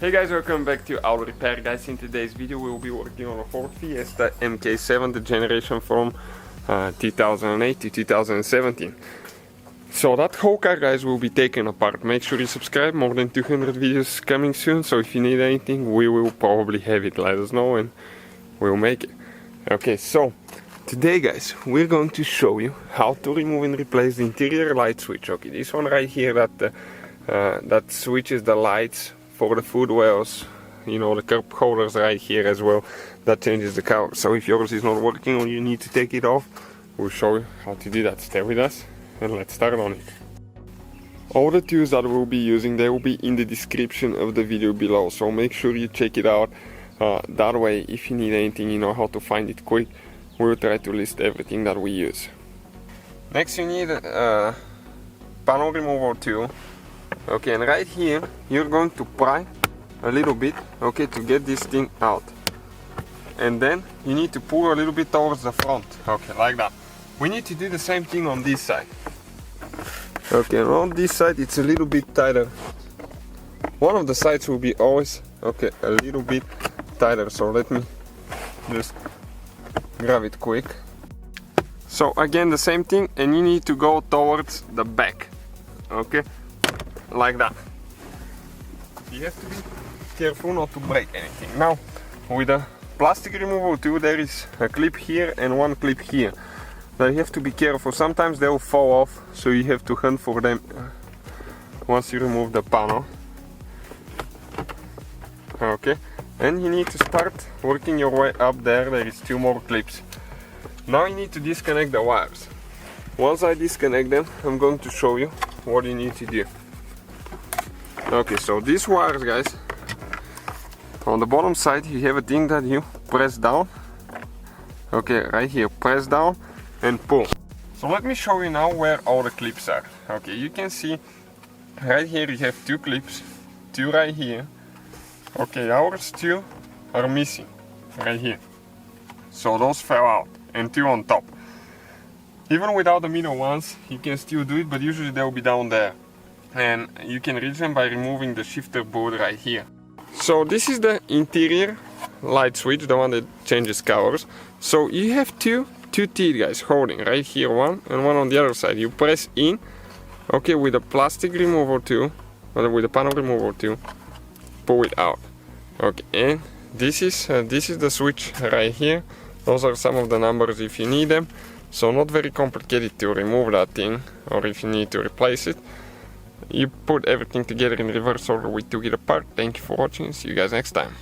Hey guys, welcome back to Auto Repair. Guys, in today's video we will be working on a Ford Fiesta MK7, the generation from 2008 to 2017. So that whole car, guys, will be taken apart. Make sure you subscribe, more than 200 videos coming soon, so if you need anything we will probably have it. Let us know and we'll make it. Okay, so today, guys, we're going to show you how to remove and replace the interior light switch. Okay, this one right here that switches the lights for the footwells, you know, the cup holders right here as well, that changes the color. So if yours is not working or you need to take it off, we'll show you how to do that. Stay with us and let's start on it. All the tools that we'll be using, they will be in the description of the video below, so make sure you check it out. That way, if you need anything, you know how to find it quick. We'll try to list everything that we use. Next you need a panel removal tool. Okay, and right here you're going to pry a little bit, okay, to get this thing out. And then you need to pull a little bit towards the front, okay, like that. We need to do the same thing on this side. Okay, and on this side it's a little bit tighter. One of the sides will be always, okay, a little bit tighter, so let me just grab it quick. So again the same thing, and you need to go towards the back, okay, like that. You have to be careful not to break anything. Now with a plastic removal tool there is a clip here and one clip here. Now you have to be careful, sometimes they will fall off, so you have to hunt for them once you remove the panel. Okay, and you need to start working your way up there. There is 2 more clips. Now you need to disconnect the wires. Once I disconnect them, I'm going to show you what you need to do. Okay, so these wires, guys, on the bottom side you have a thing that you press down. Okay, right here, press down and pull. So let me show you now where all the clips are. Okay, you can see right here you have 2 clips, 2 right here. Okay, ours 2 are missing right here, so those fell out, and 2 on top. Even without the middle ones you can still do it, but usually they'll be down there, and you can reach them by removing the shifter board right here. So this is the interior light switch, the one that changes colors. So you have two teeth, guys, holding right here, one and one on the other side. You press in, okay, with a plastic removal tool, or with a panel removal tool, pull it out. Okay, and this is the switch right here. Those are some of the numbers if you need them. So not very complicated to remove that thing, or if you need to replace it. You put everything together in reverse order. We took it apart. Thank you for watching. See you guys next time.